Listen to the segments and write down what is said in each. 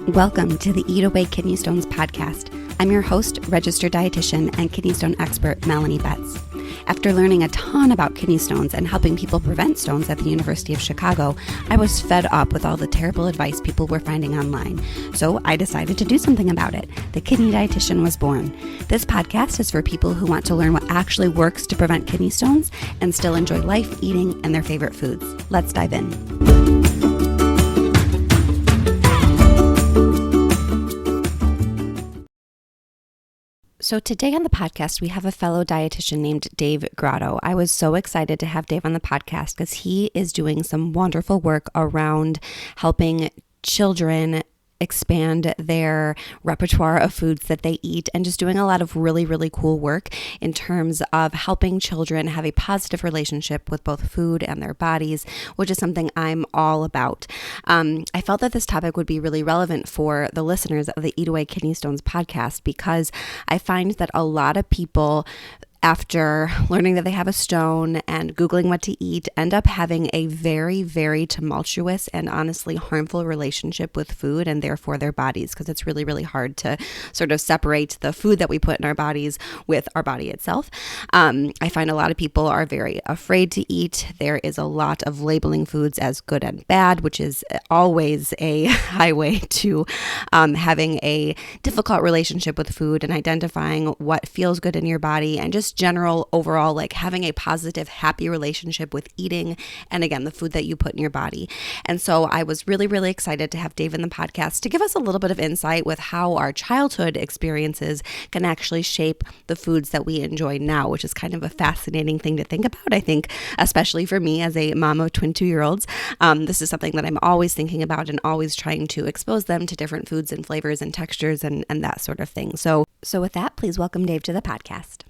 Welcome to the Eat Away Kidney Stones podcast. I'm your host, registered dietitian and kidney stone expert, Melanie Betts. After learning a ton about kidney stones and helping people prevent stones at the University of Chicago, I was fed up with all the terrible advice people were finding online. So I decided to do something about it. The Kidney Dietitian was born. This podcast is for people who want to learn what actually works to prevent kidney stones and still enjoy life, eating, and their favorite foods. Let's dive in. So today on the podcast, we have a fellow dietitian named Dave Grotto. I was so excited to have Dave on the podcast because he is doing some wonderful work around helping children expand their repertoire of foods that they eat and just doing a lot of really, really cool work in terms of helping children have a positive relationship with both food and their bodies, which is something I'm all about. I felt that this topic would be really relevant for the listeners of the Eat Away Kidney Stones podcast because I find that a lot of people, after learning that they have a stone and Googling what to eat, end up having a very, very tumultuous and honestly harmful relationship with food and therefore their bodies, because it's really, really hard to sort of separate the food that we put in our bodies with our body itself. I find a lot of people are very afraid to eat. There is a lot of labeling foods as good and bad, which is always a highway to having a difficult relationship with food and identifying what feels good in your body and just general overall, like having a positive, happy relationship with eating and again, the food that you put in your body. And so I was really, really excited to have Dave in the podcast to give us a little bit of insight with how our childhood experiences can actually shape the foods that we enjoy now, which is kind of a fascinating thing to think about. I think, especially for me as a mom of twin 2-year-olds, this is something that I'm always thinking about and always trying to expose them to different foods and flavors and textures and that sort of thing. So with that, please welcome Dave to the podcast.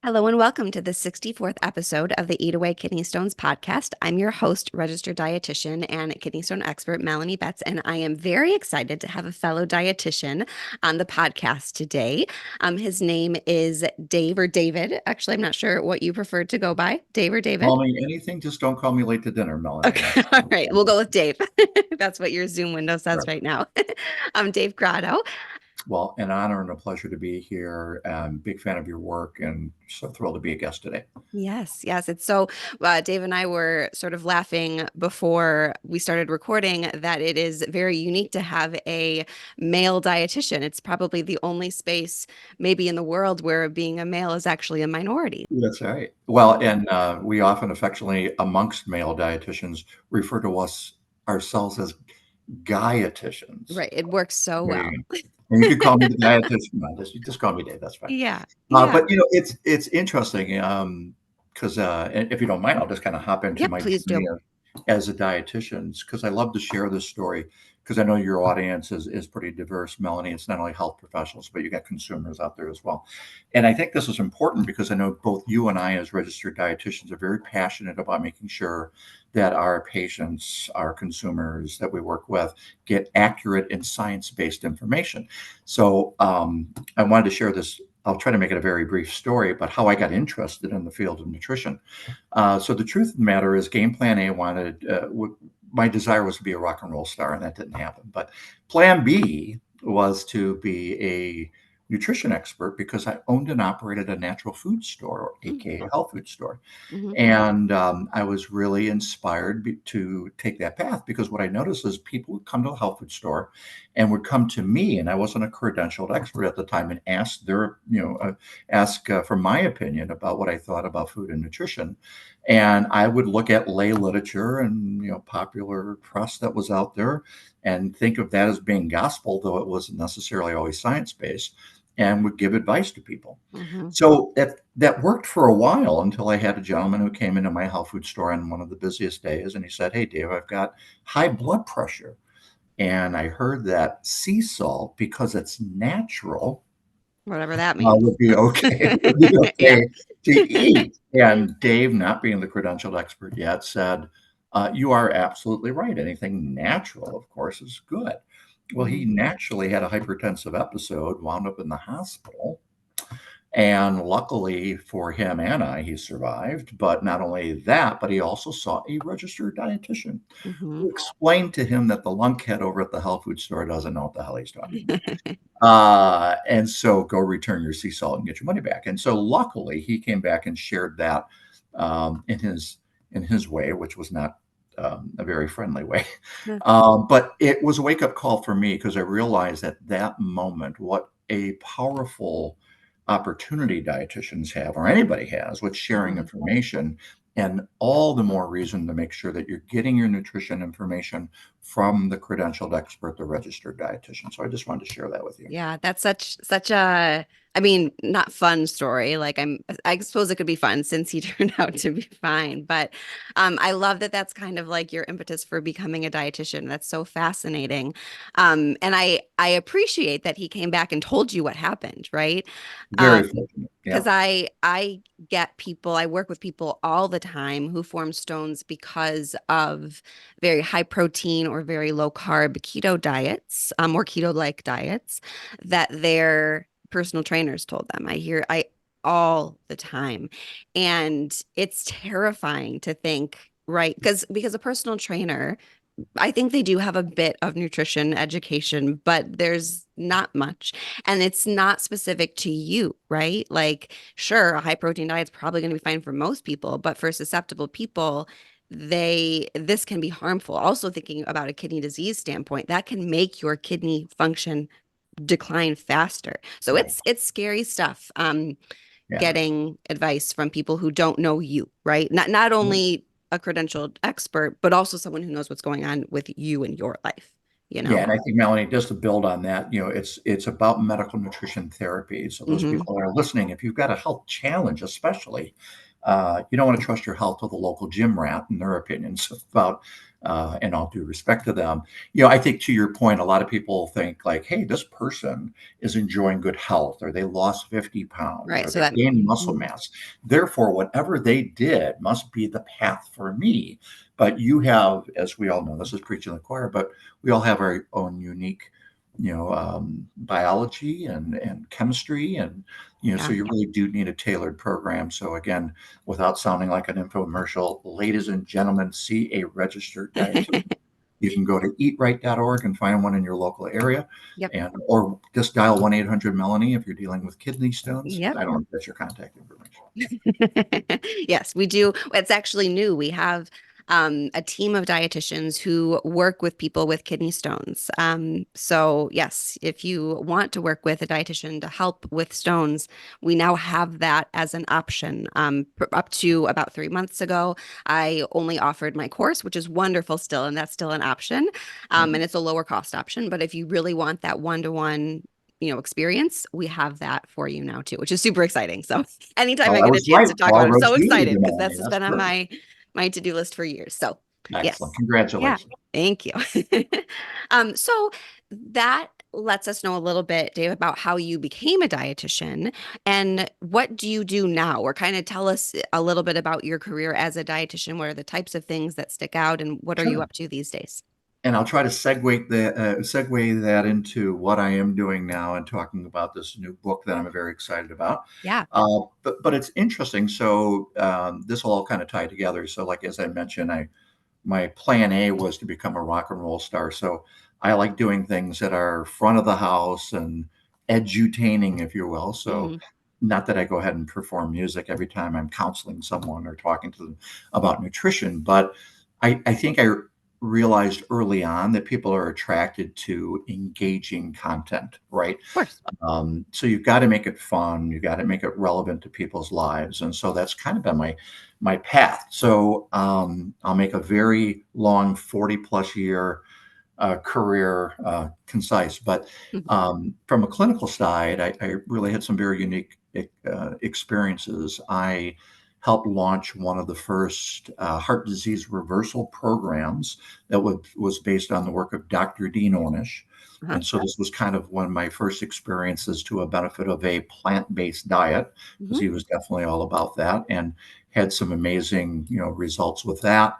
Hello and welcome to the 64th episode of the Eat Away Kidney Stones podcast. I'm your host, registered dietitian and kidney stone expert, Melanie Betts, and I am very excited to have a fellow dietitian on the podcast today. His name is Dave or David. Actually, I'm not sure what you prefer to go by, Dave or David. Call me anything, just don't call me late to dinner, Melanie. Okay, all right, we'll go with Dave. That's what your Zoom window says right now. I'm Dave Grotto. Well, an honor and a pleasure to be here. Big fan of your work and so thrilled to be a guest today. Yes. It's so, Dave and I were sort of laughing before we started recording that it is very unique to have a male dietitian. It's probably the only space maybe in the world where being a male is actually a minority. That's right. Well, and we often affectionately amongst male dietitians refer to ourselves as gaieticians. Right. It works so well. And you could call me the dietitian. No, just call me Dave. That's fine. Yeah. But it's interesting because if you don't mind, I'll just kind of hop into my journey as a dietitian because I love to share this story because I know your audience is pretty diverse, Melanie. It's not only health professionals, but you got consumers out there as well. And I think this is important because I know both you and I as registered dietitians are very passionate about making sure that our patients, our consumers that we work with get accurate and science-based information. So I wanted to share this. I'll try to make it a very brief story about how I got interested in the field of nutrition. So the truth of the matter is Game Plan A my desire was to be a rock and roll star, and that didn't happen. But Plan B was to be a nutrition expert because I owned and operated a natural food store, aka a health food store. Mm-hmm. And I was really inspired to take that path because what I noticed is people would come to a health food store and would come to me, and I wasn't a credentialed expert at the time, and ask for my opinion about what I thought about food and nutrition. And I would look at lay literature and popular press that was out there and think of that as being gospel, though it wasn't necessarily always science-based, and would give advice to people. Mm-hmm. So that worked for a while until I had a gentleman who came into my health food store on one of the busiest days, and he said, "Hey, Dave, I've got high blood pressure. And I heard that sea salt, because it's natural, whatever that means, would be okay, to eat." And Dave, not being the credentialed expert yet, said, "You are absolutely right. Anything natural, of course, is good." Well, he naturally had a hypertensive episode, wound up in the hospital. And luckily for him and I, he survived. But not only that, but he also saw a registered dietitian Mm-hmm. who explained to him that the lunkhead over at the health food store doesn't know what the hell he's talking about. And so go return your sea salt and get your money back. And so luckily he came back and shared that in his way, which was not a very friendly way. But it was a wake up call for me because I realized at that moment what a powerful opportunity dietitians have, or anybody has, with sharing Mhm. information. And all the more reason to make sure that you're getting your nutrition information from the credentialed expert, the registered dietitian. So I just wanted to share that with you. Yeah, that's such a, I mean, not fun story. Like I suppose it could be fun since he turned out to be fine. But I love that that's kind of like your impetus for becoming a dietitian. That's so fascinating. And I appreciate that he came back and told you what happened, right? Very Um, fortunate. because Yeah. I get people, I work with people all the time who form stones because of very high protein or very low carb keto diets, or keto like diets that their personal trainers told them. I all the time. And it's terrifying to think, right? Because a personal trainer, I think they do have a bit of nutrition education, but there's not much. And it's not specific to you, right? Like, sure, a high protein diet is probably going to be fine for most people, but for susceptible people, this can be harmful. Also thinking about a kidney disease standpoint, that can make your kidney function decline faster. So Right. it's scary stuff. Yeah. Getting advice from people who don't know you, right? Not only a credentialed expert, but also someone who knows what's going on with you in your life, you Yeah, know? and I think, Melanie, just to build on that, it's about medical nutrition therapy. So those Hmm. people that are listening, if you've got a health challenge, especially, you don't want to trust your health with a local gym rat and their opinions about, and all due respect to them. I think to your point, a lot of people think like, hey, this person is enjoying good health, or they lost 50 pounds, Right. or So they that, gained muscle mhm. mass. Therefore, whatever they did must be the path for me. But you have, as we all know, this is preaching to the choir, but we all have our own unique biology and chemistry, and so Yeah. you really do need a tailored program. So again, without sounding like an infomercial, ladies and gentlemen, see a registered dietitian. You can go to eatright.org and find one in your local area, Yep. and or just dial 1-800-Melanie if you're dealing with kidney stones. Yep. I don't know if that's your contact information. Yes, we do. It's actually new. We have a team of dietitians who work with people with kidney stones. So, yes, if you want to work with a dietitian to help with stones, we now have that as an option. Up to about 3 months ago, I only offered my course, which is wonderful still, and that's still an option. And Mhm. it's a lower cost option. But if you really want that one-to-one, experience, we have that for you now too, which is super exciting. So anytime I Well, I get a was chance right. to talk about All it, I'm roads so lead to excited because Melanie. that's That's been on perfect. my to-do list for years. So Excellent. yes. Yeah. Congratulations. Thank you. So that lets us know a little bit, Dave, about how you became a dietitian and what do you do now? Or kind of tell us a little bit about your career as a dietitian. What are the types of things that stick out and what are you Sure. up to these days? And I'll try to segue that into what I am doing now and talking about this new book that I'm very excited about. Yeah. But it's interesting. So this will all kind of tie together. So, like as I mentioned, my plan A was to become a rock and roll star. So I like doing things that are front of the house and edutaining, if you will. So Hmm. not that I go ahead and perform music every time I'm counseling someone or talking to them about nutrition, but I think I realized early on that people are attracted to engaging content, right? Of course. So you've got to make it fun, you got to make it relevant to people's lives, and so that's kind of been my path. So I'll make a very long 40 plus year career concise, but Mhm. from a clinical side, I really had some very unique experiences. I helped launch one of the first heart disease reversal programs that was based on the work of Dr. Dean Ornish. Uh-huh. And so this was kind of one of my first experiences to a benefit of a plant-based diet, because Hmm. he was definitely all about that and had some amazing, results with that.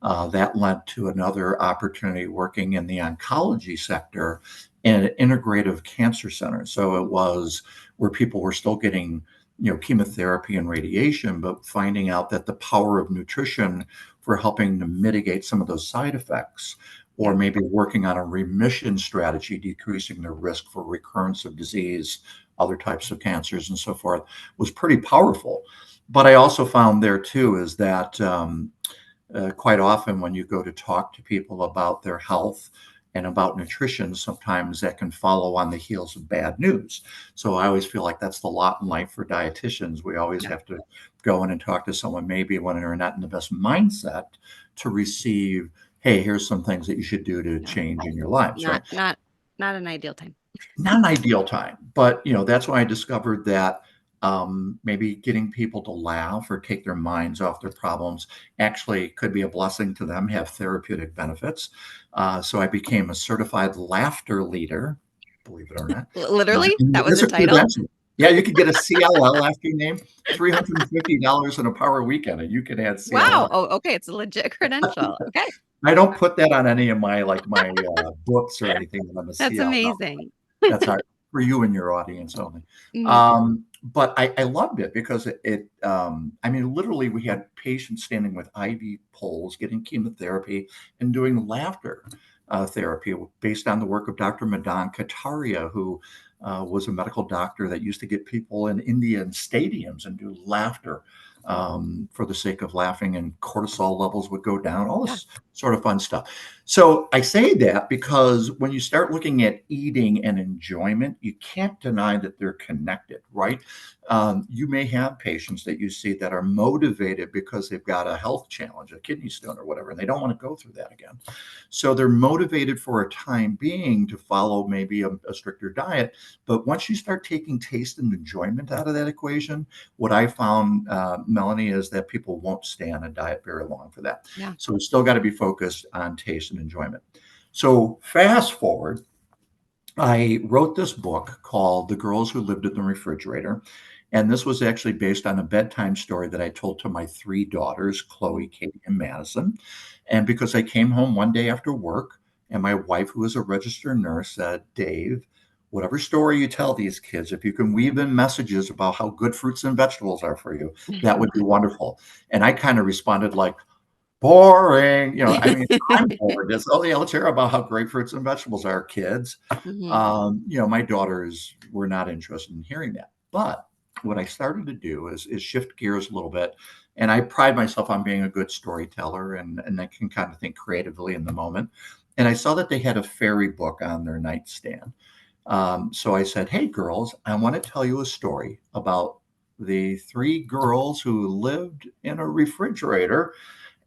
That led to another opportunity working in the oncology sector an integrative cancer center. So it was where people were still getting, chemotherapy and radiation, but finding out that the power of nutrition for helping to mitigate some of those side effects, or maybe working on a remission strategy, decreasing the risk for recurrence of disease, other types of cancers, and so forth, was pretty powerful. But I also found there too is that quite often when you go to talk to people about their health and about nutrition, sometimes that can follow on the heels of bad news. So I always feel like that's the lot in life for dietitians. We always have to go in and talk to someone maybe when they're not in the best mindset to receive, hey, here's some things that you should do to change in your lives, right? Not an ideal time. Not an ideal time, but that's why I discovered that maybe getting people to laugh or take their minds off their problems actually could be a blessing to them, have therapeutic benefits. So I became a certified laughter leader, believe it or not. Literally, that was a title. Yeah, you could get a CLL after your name, $350 in a power weekend, and you can add CLL. Wow. Oh, okay. It's a legit credential. Okay. I don't put that on any of my books or anything. That's amazing. That's for you and your audience only. But I loved it because literally we had patients standing with IV poles, getting chemotherapy and doing laughter therapy based on the work of Dr. Madan Kataria, who was a medical doctor that used to get people in India in stadiums and do laughter for the sake of laughing, and cortisol levels would go down, all this sort of fun stuff. So I say that because when you start looking at eating and enjoyment, you can't deny that they're connected, right? You may have patients that you see that are motivated because they've got a health challenge, a kidney stone or whatever, and they don't want to go through that again. So they're motivated for a time being to follow maybe a stricter diet. But once you start taking taste and enjoyment out of that equation, what I found, Melanie, is that people won't stay on a diet very long for that. So we still got to be focused on taste and enjoyment. So fast forward, I wrote this book called The Girls Who Lived in the Refrigerator. And this was actually based on a bedtime story that I told to my three daughters, Chloe, Katie, and Madison. And because I came home one day after work, and my wife, who is a registered nurse, said, Dave, whatever story you tell these kids, if you can weave in messages about how good fruits and vegetables are for you, that would be wonderful. And I kind of responded like, boring. I'm bored. It's let's hear about how great fruits and vegetables are, kids. My daughters were not interested in hearing that. But what I started to do is shift gears a little bit. And I pride myself on being a good storyteller, and I can kind of think creatively in the moment. And I saw that they had a fairy book on their nightstand. So I said, hey, girls, I want to tell you a story about the three girls who lived in a refrigerator.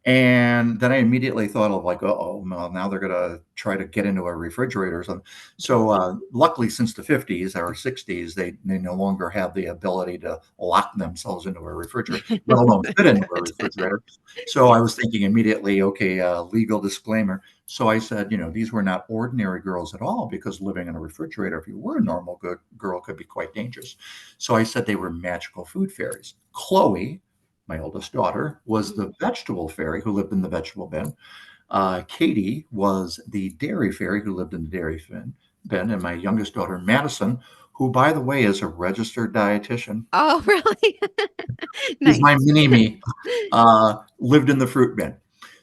And then I immediately thought of like, oh, well, now they're going to try to get into a refrigerator or something. So luckily, since the 50s or 60s, they no longer have the ability to lock themselves into a refrigerator, let alone fit into a refrigerator. So I was thinking immediately, okay, legal disclaimer. So I said, these were not ordinary girls at all, because living in a refrigerator, if you were a normal good girl, could be quite dangerous. So I said they were magical food fairies. Chloe, my oldest daughter, was the vegetable fairy who lived in the vegetable bin. Katie was the dairy fairy who lived in the dairy bin. And my youngest daughter, Madison, who, by the way, is a registered dietitian. Oh, really? Nice. Is my mini-me, lived in the fruit bin.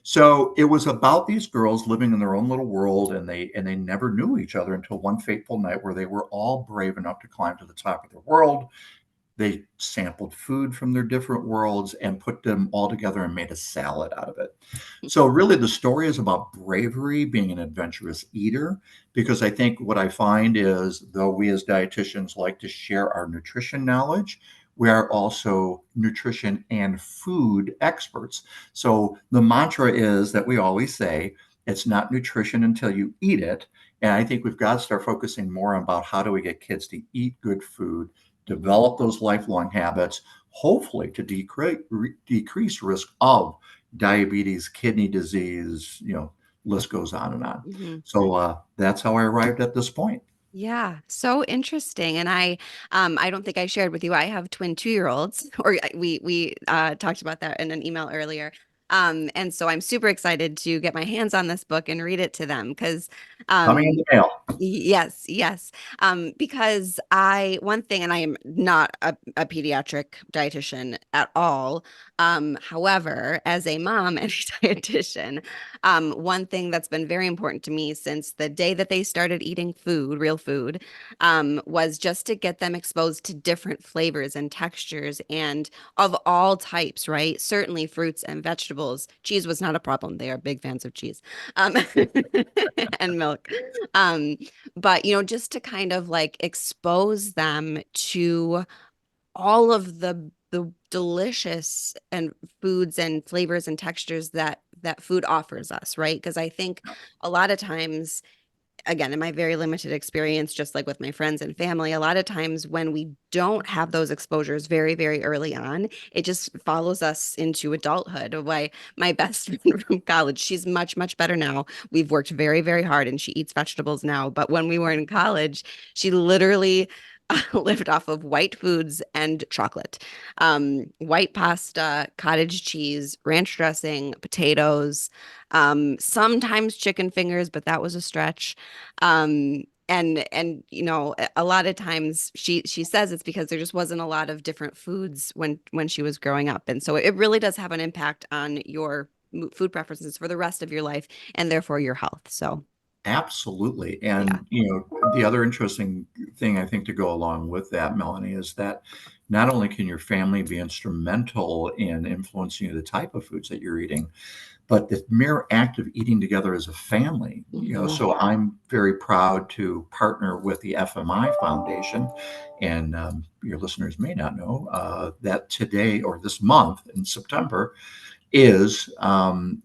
So it was about these girls living in their own little world, and they never knew each other until one fateful night where they were all brave enough to climb to the top of their world. They sampled food from their different worlds and put them all together and made a salad out of it. So really the story is about bravery, being an adventurous eater, because I think what I find is, though we as dietitians like to share our nutrition knowledge, we are also nutrition and food experts. So the mantra is that we always say, it's not nutrition until you eat it. And I think we've got to start focusing more about how do we get kids to eat good food, develop those lifelong habits, hopefully to decrease risk of diabetes, kidney disease, list goes on and on. So that's how I arrived at this point. Yeah, so interesting. And I don't think I shared with you, I have twin 2-year-olds, or we talked about that in an email earlier. And so I'm super excited to get my hands on this book and read it to them, because coming in the mail. Yes, yes. Because one thing, and I am not a pediatric dietitian at all. However, as a mom and a dietitian, one thing that's been very important to me since the day that they started eating food, real food, was just to get them exposed to different flavors and textures and of all types, right? Certainly fruits and vegetables. Cheese was not a problem. They are big fans of cheese, um, and milk. Um, but just to kind of like expose them to all of the delicious and foods and flavors and textures that food offers us, right? Because I think a lot of times, again, in my very limited experience, just like with my friends and family, a lot of times when we don't have those exposures very, very early on, it just follows us into adulthood. Why my best friend from college, she's much, much better now. We've worked very, very hard and she eats vegetables now. But when we were in college, she literally lived off of white foods and chocolate. White pasta, cottage cheese, ranch dressing, potatoes, sometimes chicken fingers, but that was a stretch. And a lot of times she says it's because there just wasn't a lot of different foods when she was growing up. And so it really does have an impact on your food preferences for the rest of your life and therefore your health. So Absolutely. yeah. And, the other interesting thing I think to go along with that, Melanie, is that not only can your family be instrumental in influencing the type of foods that you're eating, but the mere act of eating together as a family, Mhm. so I'm very proud to partner with the FMI Foundation. And your listeners may not know that today or this month in September is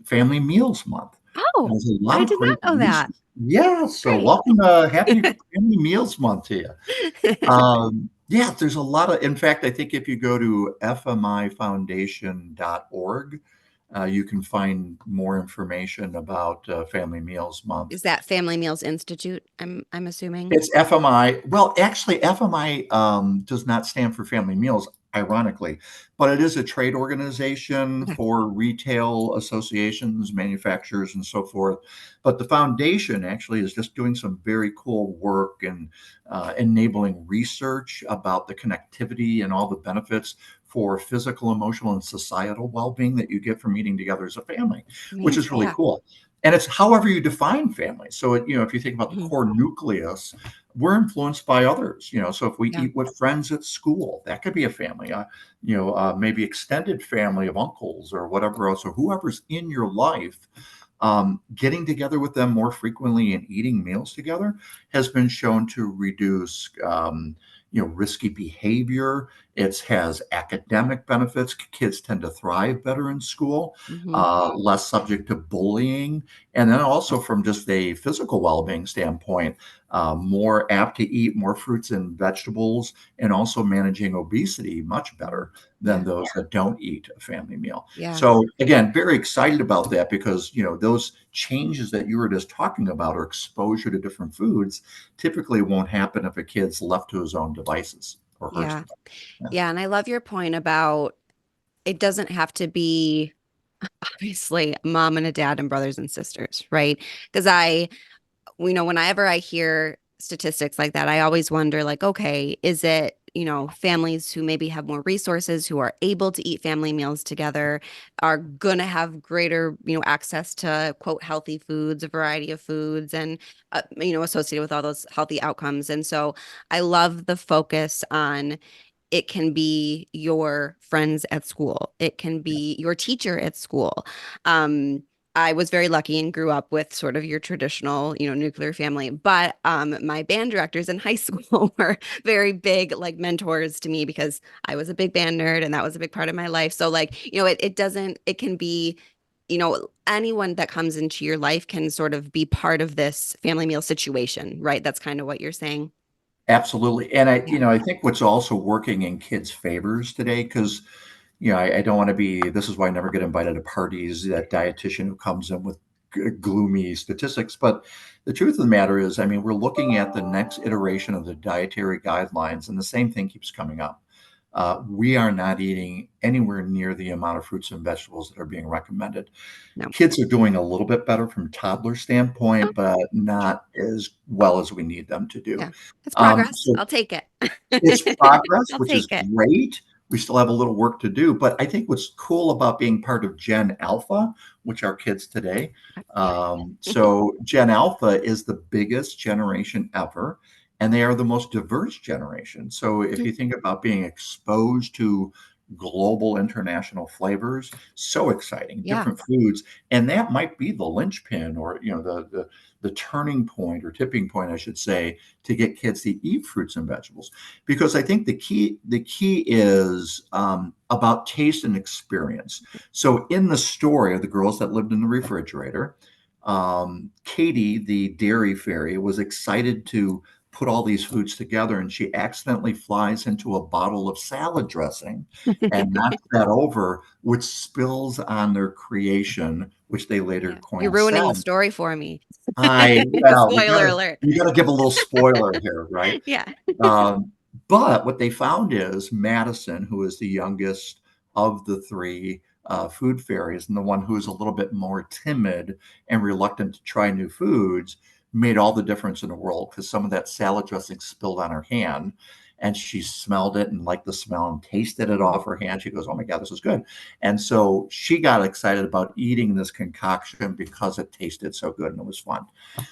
Family Meals Month. Oh, There's a lot I of did great not know that. reasons. Yeah, so Great. welcome Happy Family Meals Month to you. Yeah, there's a lot of, in fact, I think if you go to fmifoundation.org, you can find more information about Family Meals Month. Is that Family Meals Institute? I'm assuming. It's FMI. Well, actually, FMI does not stand for Family Meals, ironically, but it is a trade organization Okay. for retail associations, manufacturers, and so forth. But the foundation actually is just doing some very cool work and enabling research about the connectivity and all the benefits for physical, emotional, and societal well-being that you get from eating together as a family, which Amazing. is really Yeah. cool. And it's however you define family. So, if you think about the Mhm. core nucleus, we're influenced by others. So if we Yeah. eat with friends at school, that could be a family. Maybe extended family of uncles or whatever else, or whoever's in your life. Getting together with them more frequently and eating meals together has been shown to reduce, risky behavior. It has academic benefits. Kids tend to thrive better in school, Hmm. less subject to bullying, and then also from just a physical well-being standpoint, more apt to eat more fruits and vegetables, and also managing obesity much better than Yeah. those that don't eat a family meal. Yeah. So again, very excited about that because those changes that you were just talking about, or exposure to different foods, typically won't happen if a kid's left to his own devices or hers. Yeah. Yeah. Yeah. And I love your point about it doesn't have to be obviously a mom and a dad and brothers and sisters, right? Because whenever I hear statistics like that, I always wonder, like, okay, is it, families who maybe have more resources, who are able to eat family meals together, are gonna have greater, access to quote healthy foods, a variety of foods, and associated with all those healthy outcomes. And so I love the focus on it can be your friends at school. It can be your teacher at school. I was very lucky and grew up with sort of your traditional, nuclear family. But my band directors in high school were very big, like mentors to me because I was a big band nerd and that was a big part of my life. So, like, it doesn't, it can be, anyone that comes into your life can sort of be part of this family meal situation, right? That's kind of what you're saying. Absolutely. And I, Yeah. I think what's also working in kids' favors today, because I don't want to be, this is why I never get invited to parties, that dietitian who comes in with gloomy statistics. But the truth of the matter is, we're looking at the next iteration of the dietary guidelines, and the same thing keeps coming up. we are not eating anywhere near the amount of fruits and vegetables that are being recommended. No. Kids are doing a little bit better from toddler standpoint, but not as well as we need them to do. Yeah. It's progress. So I'll take it. it's progress, I'll which is take it. great. We still have a little work to do, but I think what's cool about being part of Gen Alpha, which are kids today. So Gen Alpha is the biggest generation ever, and they are the most diverse generation. So if you think about being exposed to global international flavors, so exciting, different foods, and that might be the linchpin, or the turning point or tipping point, I should say, to get kids to eat fruits and vegetables. Because I think the key is about taste and experience. So in the story of the girls that lived in the refrigerator, Katie, the dairy fairy, was excited to put all these foods together, and she accidentally flies into a bottle of salad dressing and knocks that over, which spills on their creation, which they later You're coined ruining the salad. story for me. Well, Spoiler alert. we gotta give a little spoiler here, right? Yeah. But what they found is Madison, who is the youngest of the three food fairies, and the one who is a little bit more timid and reluctant to try new foods, made all the difference in the world, because some of that salad dressing spilled on her hand, and she smelled it and liked the smell and tasted it off her hand. She goes, "Oh my God, this is good." And so she got excited about eating this concoction because it tasted so good and it was fun.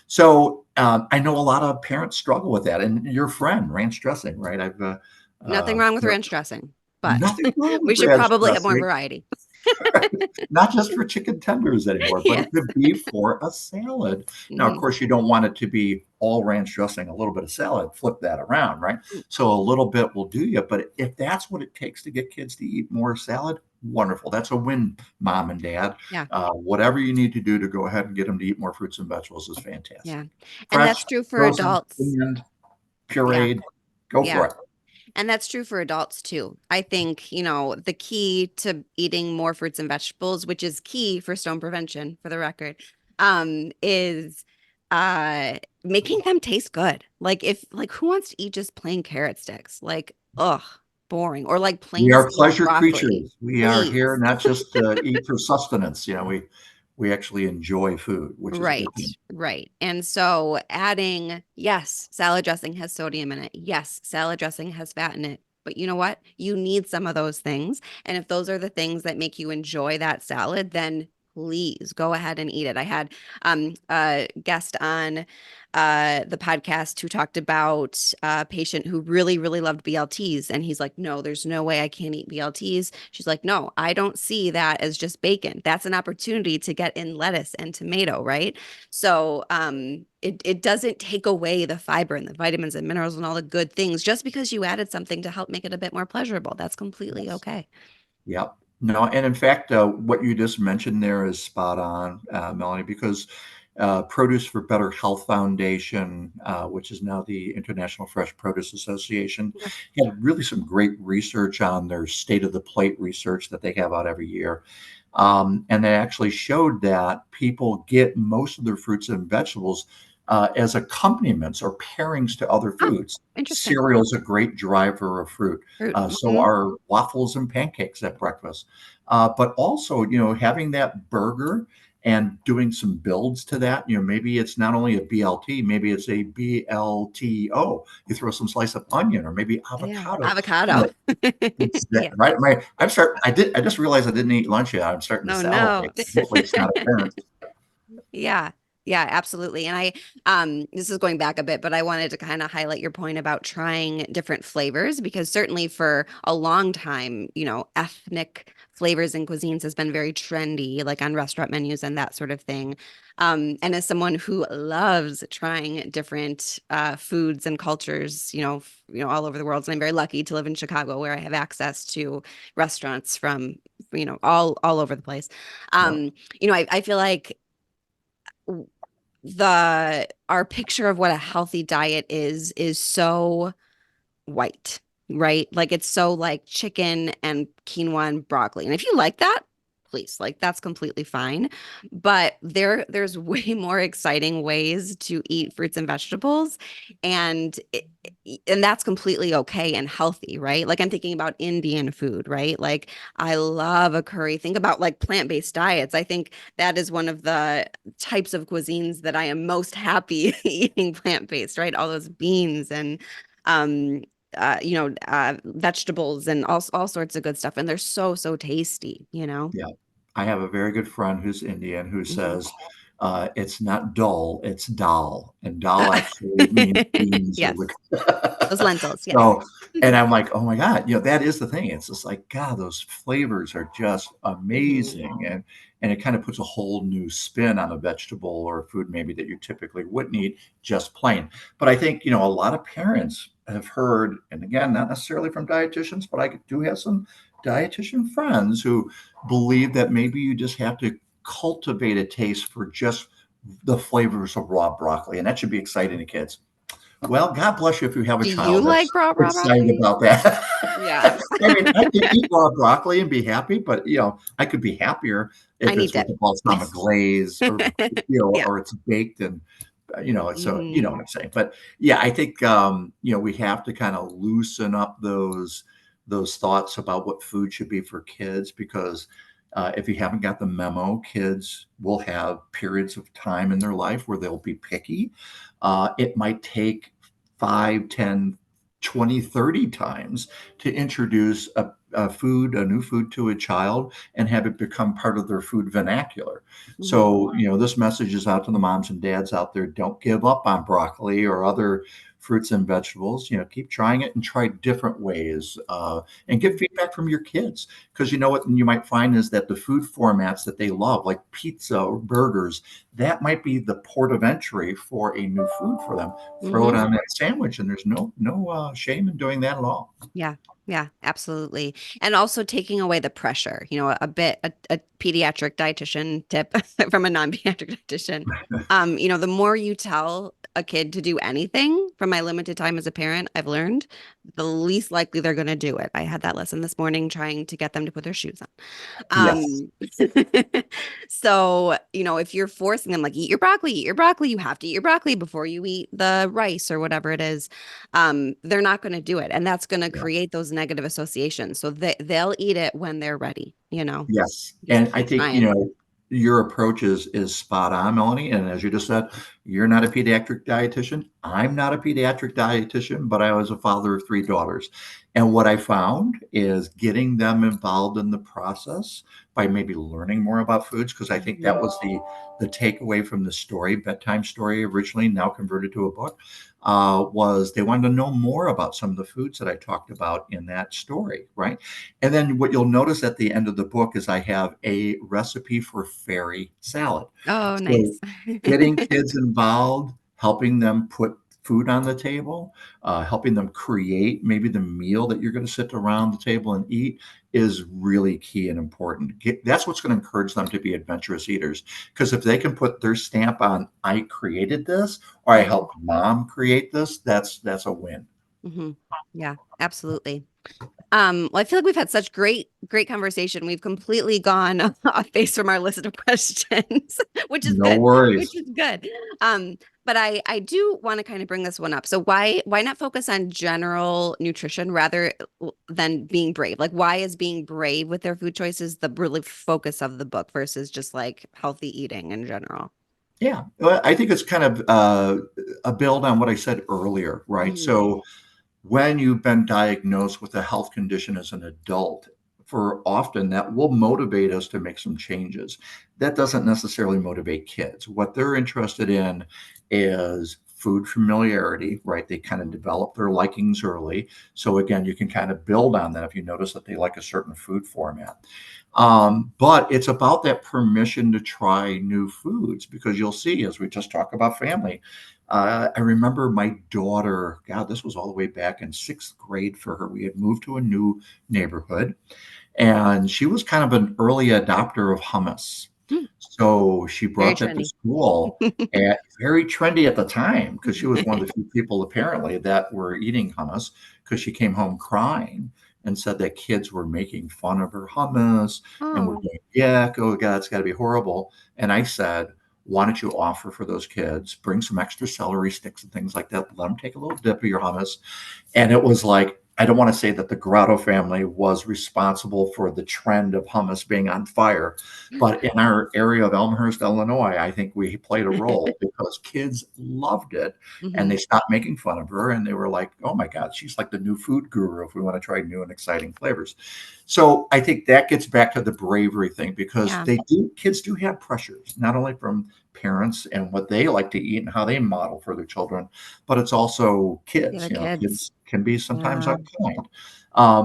So I know a lot of parents struggle with that. And your friend, ranch dressing, right? Nothing wrong with ranch dressing, but nothing wrong we with should ranch probably have more dressing. variety. Not just for chicken tenders anymore, but it could be for a salad. Now, of course, you don't want it to be all ranch dressing, a little bit of salad, flip that around, right? So a little bit will do you. But if that's what it takes to get kids to eat more salad, wonderful. That's a win, mom and dad. Yeah. Whatever you need to do to go ahead and get them to eat more fruits and vegetables is fantastic. Yeah. And Fresh, that's true for frozen, adults. canned, pureed, go for it. And that's true for adults too. I think, the key to eating more fruits and vegetables, which is key for stone prevention, for the record, is making them taste good. Like who wants to eat just plain carrot sticks? Like, ugh, boring. Or like We plain are steamed pleasure broccoli. creatures. We are Please. here not just to eat for sustenance. We actually enjoy food, which is a good thing. Right. And so adding, yes, salad dressing has sodium in it. Yes, salad dressing has fat in it. But you know what? You need some of those things. And if those are the things that make you enjoy that salad, then please go ahead and eat it. I had a guest on the podcast who talked about a patient who really, really loved BLTs. And he's like, no, there's no way I can't eat BLTs. She's like, no, I don't see that as just bacon. That's an opportunity to get in lettuce and tomato, right? So it doesn't take away the fiber and the vitamins and minerals and all the good things just because you added something to help make it a bit more pleasurable. That's completely okay. Yep. No, and in fact, what you just mentioned there is spot on, Melanie, because Produce for Better Health Foundation, which is now the International Fresh Produce Association, had really some great research on their state of the plate research that they have out every year. And they actually showed that people get most of their fruits and vegetables as accompaniments or pairings to other foods. Interesting. Cereal is a great driver of fruit. So are waffles and pancakes at breakfast. But also, having that burger and doing some builds to that, maybe it's not only a BLT, maybe it's a BLTO. You throw some slice of onion or maybe avocado. Avocado. Right. I just realized I didn't eat lunch yet. I'm starting to salivate. Hopefully it's not apparent. Yeah. Yeah, absolutely. And this is going back a bit, but I wanted to kind of highlight your point about trying different flavors, because certainly for a long time, ethnic flavors and cuisines has been very trendy, like on restaurant menus and that sort of thing. And as someone who loves trying different foods and cultures, all over the world, and I'm very lucky to live in Chicago, where I have access to restaurants from, all over the place. I feel like our picture of what a healthy diet is so white, right? Like it's so like chicken and quinoa and broccoli. And if you like that, please. Like that's completely fine. But there's way more exciting ways to eat fruits and vegetables, and and that's completely okay and healthy, right? Like I'm thinking about Indian food, right? Like I love a curry. Think about like plant-based diets. I think that is one of the types of cuisines that I am most happy eating plant-based, right? All those beans and um vegetables and all sorts of good stuff. And they're so tasty, you know? Yeah. I have a very good friend who's Indian who Mhm. says, it's not dull, it's dal. And dal actually means beans or Yes, those the lentils, yes. so, and I'm like, oh my God, that is the thing. It's just like, God, those flavors are just Mhm. amazing. And it kind of puts a whole new spin on a vegetable or a food maybe that you typically wouldn't eat just plain. But I think, a lot of parents have heard, and again, not necessarily from dietitians, but I do have some dietitian friends who believe that maybe you just have to cultivate a taste for just the flavors of raw broccoli, and that should be exciting to kids. Well, God bless you if you have a Do you child like that's raw excited broccoli? about that. Yeah, I mean, I can eat raw broccoli and be happy, but I could be happier I if need it's with dip. the balsamic glaze or Yeah. or it's baked and it's you know Mhm. what I'm saying. But yeah, I think we have to kind of loosen up those thoughts about what food should be for kids because if you haven't got the memo, kids will have periods of time in their life where they'll be picky. It might take 5, 10, 20, 30 times to introduce a new food to a child and have it become part of their food vernacular. Mhm. So, this message is out to the moms and dads out there. Don't give up on broccoli or other fruits and vegetables. Keep trying it and try different ways and get feedback from your kids. Because what you might find is that the food formats that they love, like pizza or burgers, that might be the port of entry for a new food for them. Throw it Mhm. on that sandwich, and there's no shame in doing that at all. Yeah. Yeah, absolutely. And also taking away the pressure, a pediatric dietitian tip from a non-pediatric dietitian. The more you tell a kid to do anything from my limited time as a parent, I've learned the least likely they're going to do it. I had that lesson this morning trying to get them to put their shoes on. Yes. So, if you're forcing them, like, eat your broccoli, you have to eat your broccoli before you eat the rice or whatever it is, they're not going to do it. And that's going to Yeah. create those negative associations. So they'll eat it when they're ready. Yes. Just And I keep think, trying. your approach is spot on, Melanie. And as you just said, you're not a pediatric dietitian. I'm not a pediatric dietitian, but I was a father of three daughters. And what I found is getting them involved in the process by maybe learning more about foods, because I think that Mhm. was the takeaway from the story, bedtime story originally, now converted to a book, was they wanted to know more about some of the foods that I talked about in that story, right? And then what you'll notice at the end of the book is I have a recipe for fairy salad. Oh, So nice. getting kids involved, helping them put food on the table, helping them create maybe the meal that you're going to sit around the table and eat is really key and important. That's what's going to encourage them to be adventurous eaters. Because if they can put their stamp on, I created this, or I Mhm. helped mom create this, that's a win. Mhm. Yeah, absolutely. Well, I feel like we've had such great conversation. We've completely gone off base from our list of questions, which is No good, which worries. is good. But I do want to kind of bring this one up. So why not focus on general nutrition rather than being brave? Like why is being brave with their food choices the really focus of the book versus just like healthy eating in general? Yeah, well, I think it's kind of a build on what I said earlier, right? Mhm. So when you've been diagnosed with a health condition as an adult, for often that will motivate us to make some changes. That doesn't necessarily motivate kids. What they're interested in is food familiarity, right? They kind of develop their likings early. So again, you can kind of build on that if you notice that they like a certain food format. But it's about that permission to try new foods because you'll see as we just talk about family. I remember my daughter, God, this was all the way back in sixth grade for her. We had moved to a new neighborhood and she was kind of an early adopter of hummus. Hmm. So she Very brought that to trendy. school and very trendy at the time because she was one of the few people apparently that were eating hummus because she came home crying and said that kids were making fun of her hummus and were Oh. going, yeah, oh God, it's got to be horrible. And I said, why don't you offer for those kids, bring some extra celery sticks and things like that, let them take a little dip of your hummus. And it was like, I don't want to say that the Grotto family was responsible for the trend of hummus being on fire, but in our area of Elmhurst, Illinois, I think we played a role because kids loved it and Mm-hmm. they stopped making fun of her and they were like, oh my God, she's like the new food guru if we want to try new and exciting flavors. So I think that gets back to the bravery thing because Yeah. kids do have pressures, not only from parents and what they like to eat and how they model for their children, but it's also The kids. other kids. Kids can be sometimes Yeah. unkind.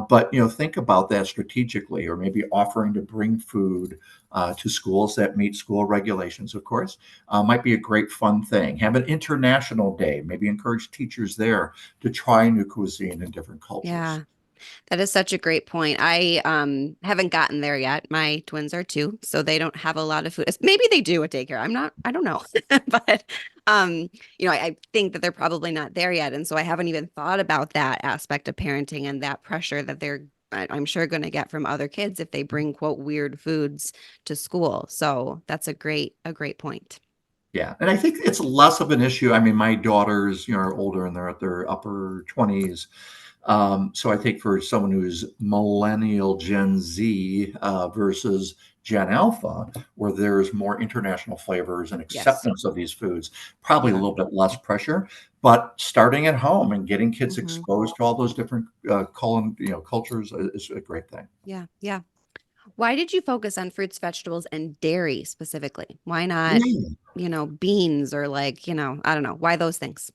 But think about that strategically, or maybe offering to bring food to schools that meet school regulations. Of course, might be a great fun thing. Have an international day. Maybe encourage teachers there to try new cuisine in different cultures. Yeah. That is such a great point. I haven't gotten there yet. My twins are two, so they don't have a lot of food. Maybe they do at daycare. I don't know. But I think that they're probably not there yet. And so I haven't even thought about that aspect of parenting and that pressure that I'm sure going to get from other kids if they bring quote weird foods to school. So that's a great point. Yeah, and I think it's less of an issue. I mean, my daughters, are older and they're at their upper 20s. So I think for someone who's millennial Gen Z versus Gen Alpha, where there's more international flavors and Yes. acceptance of these foods, probably a Yeah. little bit less pressure. But starting at home and getting kids Hmm. exposed to all those different cultures is a great thing. Yeah. Yeah. Why did you focus on fruits, vegetables, and dairy specifically? Why not, Yeah. beans or like, I don't know. Why those things?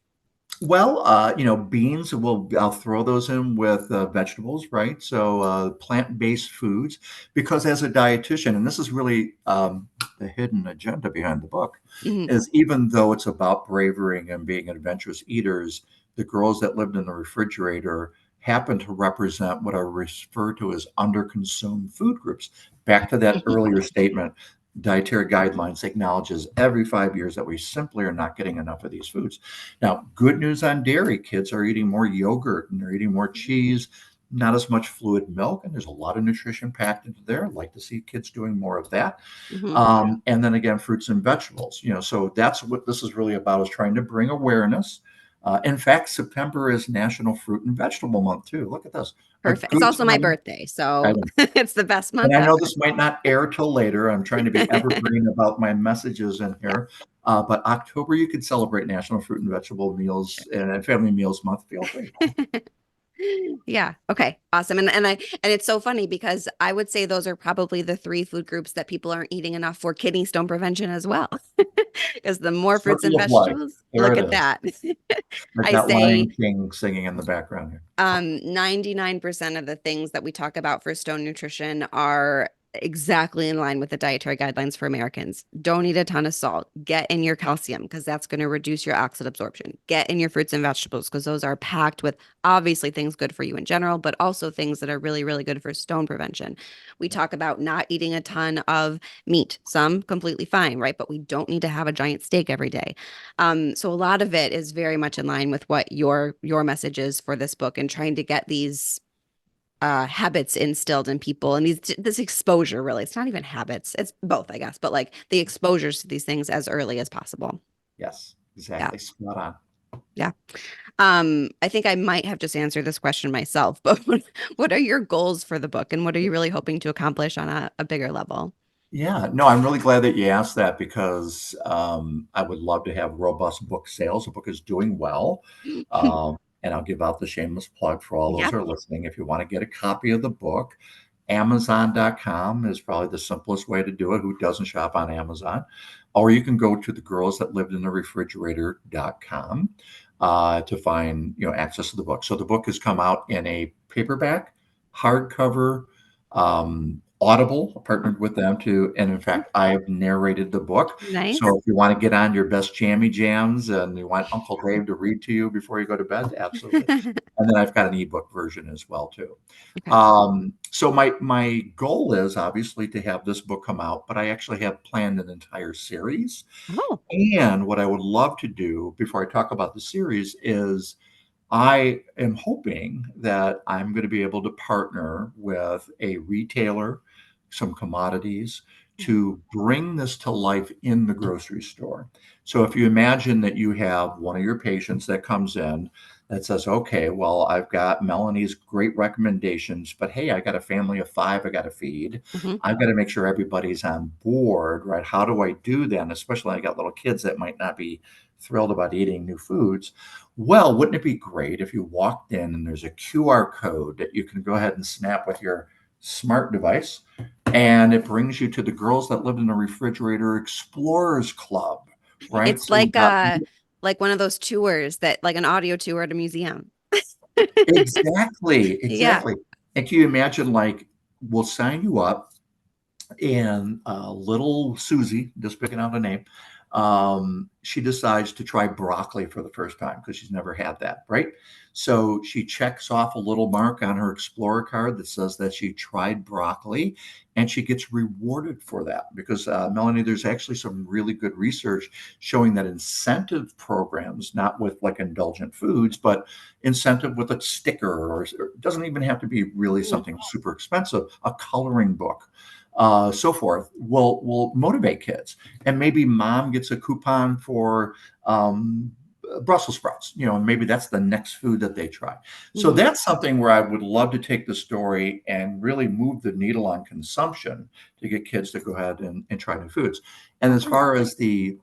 Well, beans, I'll throw those in with vegetables, right? So plant-based foods, because as a dietitian, and this is really the hidden agenda behind the book, Hmm. is even though it's about bravery and being adventurous eaters, the girls that lived in the refrigerator happen to represent what are referred to as underconsumed food groups. Back to that earlier statement, dietary guidelines acknowledges every 5 years that we simply are not getting enough of these foods. Now, good news on dairy, kids are eating more yogurt and they're eating more cheese, not as much fluid milk, and there's a lot of nutrition packed into there. I'd like to see kids doing more of that. Hmm. And then again, fruits and vegetables. So that's what this is really about, is trying to bring awareness. In fact, September is National Fruit and Vegetable Month too. Look at this, a Perfect. It's good also my time. birthday, so it's the best And month I know ever. this might not air till later. I'm trying to be evergreen about my messages in Yeah, here. But October, you could celebrate National Fruit and Vegetable Meals and Family Meals Month. Feel free. sure. Yeah. Okay. Awesome. And it's so funny because I would say those are probably the three food groups that people aren't eating enough for kidney stone prevention as well. Because the more fruits and Circle of life. vegetables, There look it at is. that. I've I got say Lion King singing in the background here. 99% of the things that we talk about for stone nutrition are exactly in line with the dietary guidelines for Americans. Don't eat a ton of salt. Get in your calcium because that's going to reduce your oxide absorption. Get in your fruits and vegetables because those are packed with obviously things good for you in general, but also things that are really, really good for stone prevention. We talk about not eating a ton of meat, some completely fine, right? But we don't need to have a giant steak every day. So a lot of it is very much in line with what your message is for this book and trying to get these habits instilled in people and this exposure really. It's not even habits. It's both, I guess, but like the exposures to these things as early as possible. Yes, Yeah. exactly. Spot on. Yeah. I think I might have just answered this question myself, but what are your goals for the book and what are you really hoping to accomplish on a bigger level? Yeah, no, I'm really glad that you asked that because I would love to have robust book sales. The book is doing well. And I'll give out the shameless plug for all those Yeah. who are listening. If you want to get a copy of the book, Amazon.com is probably the simplest way to do it. Who doesn't shop on Amazon? Or you can go to the girls that lived in the refrigerator.com to find access to the book. So the book has come out in a paperback, hardcover, Audible, partnered with them too, and in fact, I have narrated the book. Nice. So if you want to get on your best jammy jams and you want Uncle Dave to read to you before you go to bed, absolutely. And then I've got an ebook version as well too. Okay. So my goal is obviously to have this book come out, but I actually have planned an entire series. Oh. And what I would love to do before I talk about the series is I am hoping that I'm going to be able to partner with a retailer, some commodities, to bring this to life in the grocery store. So if you imagine that you have one of your patients that comes in that says, okay, well, I've got Melanie's great recommendations, but hey, I got a family of 5 I got to feed. Mm-hmm. I've got to make sure everybody's on board, right? How do I do that? And especially I got little kids that might not be thrilled about eating new foods. Well, wouldn't it be great if you walked in and there's a QR code that you can go ahead and snap with your smart device, and it brings you to the Girls That Lived in a Refrigerator Explorers Club, right? It's So you got like one of those tours that like an audio tour at a museum. exactly, Yeah. exactly. And can you imagine, like, we'll sign you up, and little Susie, just picking out a name, she decides to try broccoli for the first time because she's never had that, right? So she checks off a little mark on her Explorer card that says that she tried broccoli, and she gets rewarded for that because, Melanie, there's actually some really good research showing that incentive programs, not with like indulgent foods, but incentive with a sticker, or it doesn't even have to be really Mm. something super expensive, a coloring book, so forth, will motivate kids. And maybe mom gets a coupon for Brussels sprouts, and maybe that's the next food that they try. So Mhm. that's something where I would love to take the story and really move the needle on consumption to get kids to go ahead and try new foods. And as far as the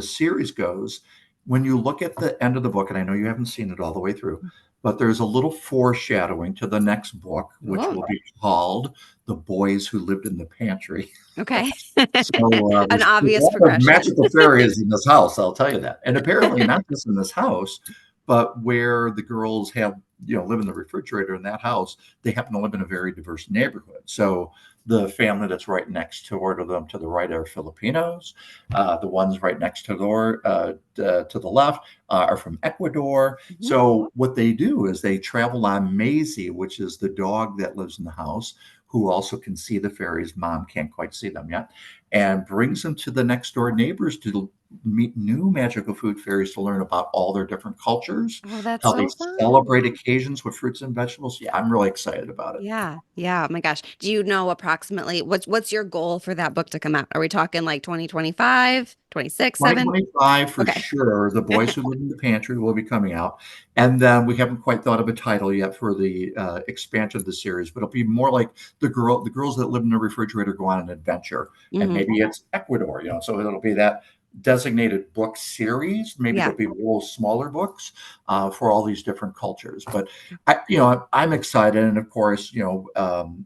series goes, when you look at the end of the book, and I know you haven't seen it all the way through, but there's a little foreshadowing to the next book, which Oh, will be called The Boys Who Lived in the Pantry. okay. So An there's a obvious lot of progression. magical fairies in this house, I'll tell you that. And apparently not just in this house, but where the girls have, live in the refrigerator in that house, they happen to live in a very diverse neighborhood. So the family that's right next door to them to the right are Filipinos. The ones right next to to the left are from Ecuador. Mhm. So what they do is they travel on Maisie, which is the dog that lives in the house, who also can see the fairies. Mom can't quite see them yet, and brings them to the next door neighbors to meet new magical food fairies to learn about all their different cultures, Oh, that's how they so fun. celebrate occasions with fruits and vegetables. Yeah, I'm really excited about it. Yeah. Yeah. Oh my gosh. Do you know approximately what's your goal for that book to come out? Are we talking like 2025, 26, 7? 2025 for Okay. sure. The Boys Who Live in the Pantry will be coming out. And then we haven't quite thought of a title yet for the expansion of the series, but it'll be more like the girls that live in the refrigerator go on an adventure. And Hmm. maybe it's Ecuador, so it'll be that designated book series. Maybe Yeah. there'll be little smaller books for all these different cultures. But I'm excited. And of course,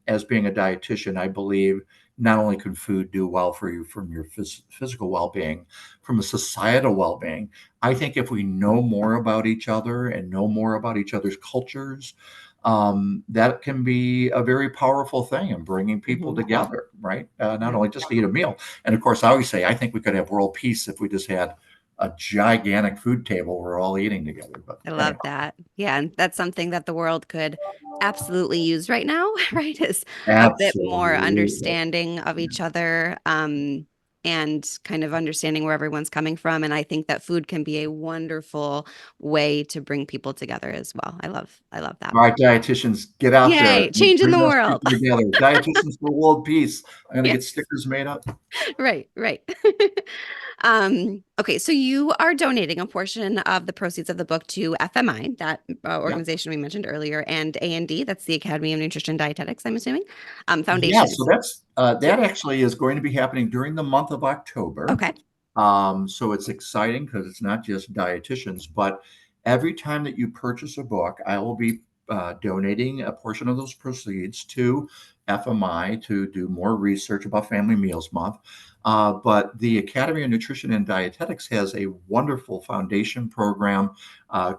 as being a dietitian, I believe not only can food do well for you from your physical well-being, from a societal well-being. I think if we know more about each other and know more about each other's cultures, that can be a very powerful thing in bringing people Hmm. together, right? Not Yeah. only just to eat a meal. And of course, I always say, I think we could have world peace if we just had a gigantic food table we're all eating together. But I love anyway, that. Yeah, and that's something that the world could absolutely use right now, right? Is a bit more absolutely. understanding of each other, and kind of understanding where everyone's coming from. And I think that food can be a wonderful way to bring people together as well. I love that. All right, dietitians, get out there Yay, and changing bring the those world. people together. Dietitians for world peace. I'm going to get Yes. stickers made up. Right, right. Okay, so you are donating a portion of the proceeds of the book to FMI, that Yeah. organization we mentioned earlier, and A&D, that's the Academy of Nutrition Dietetics, I'm assuming, Yeah, so foundations. that's So, that actually is going to be happening during the month of October. okay. So it's exciting because it's not just dietitians, but every time that you purchase a book, I will be donating a portion of those proceeds to FMI to do more research about Family Meals Month. But the Academy of Nutrition and Dietetics has a wonderful foundation program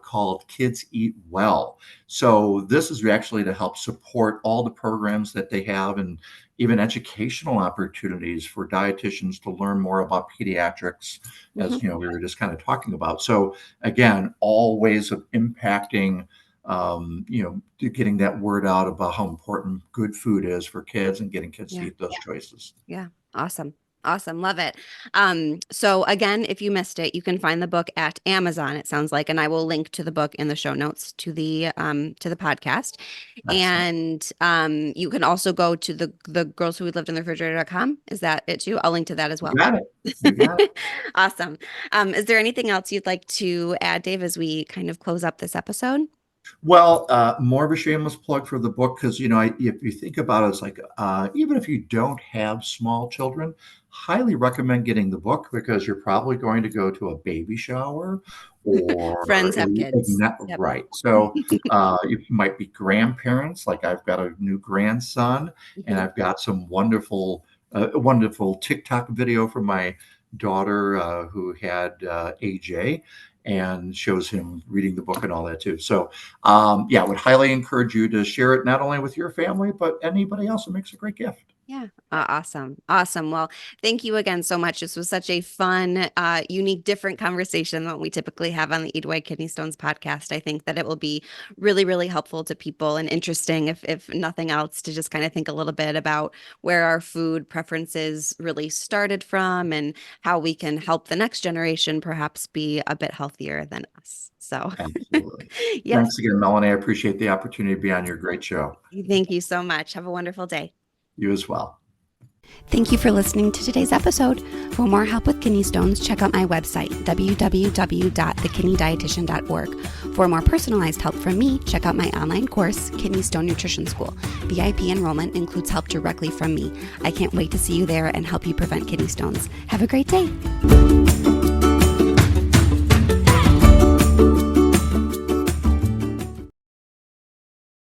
called Kids Eat Well. So this is actually to help support all the programs that they have, and even educational opportunities for dietitians to learn more about pediatrics, Hmm. as we were just kind of talking about. So again, all ways of impacting, getting that word out about how important good food is for kids and getting kids to Yeah, eat those choices. yeah, awesome. Awesome. Love it. So again, if you missed it, you can find the book at Amazon, it sounds like, and I will link to the book in the show notes to the podcast. Excellent. And you can also go to the girls who lived in the refrigerator.com. Is that it too? I'll link to that as You well. got it. You got it. Awesome. Is there anything else you'd like to add, Dave, as we kind of close up this episode? Well, more of a shameless plug for the book because if you think about it, it's like even if you don't have small children, highly recommend getting the book because you're probably going to go to a baby shower Friends or have kids. Yep. right. So you might be grandparents. Like I've got a new grandson, and I've got some wonderful TikTok video from my daughter who had AJ and shows him reading the book and all that too. So I would highly encourage you to share it not only with your family, but anybody else who makes a great gift. Yeah. Awesome. Awesome. Well, thank you again so much. This was such a fun, unique, different conversation than we typically have on the Eat Away Kidney Stones podcast. I think that it will be really, really helpful to people and interesting, if nothing else, to just kind of think a little bit about where our food preferences really started from and how we can help the next generation perhaps be a bit healthier than us. So, Absolutely. yes. Thanks again, Melanie. I appreciate the opportunity to be on your great show. Thank you so much. Have a wonderful day. You as well. Thank you for listening to today's episode. For more help with kidney stones, check out my website, www.thekidneydietitian.org. For more personalized help from me, check out my online course, Kidney Stone Nutrition School. VIP enrollment includes help directly from me. I can't wait to see you there and help you prevent kidney stones. Have a great day.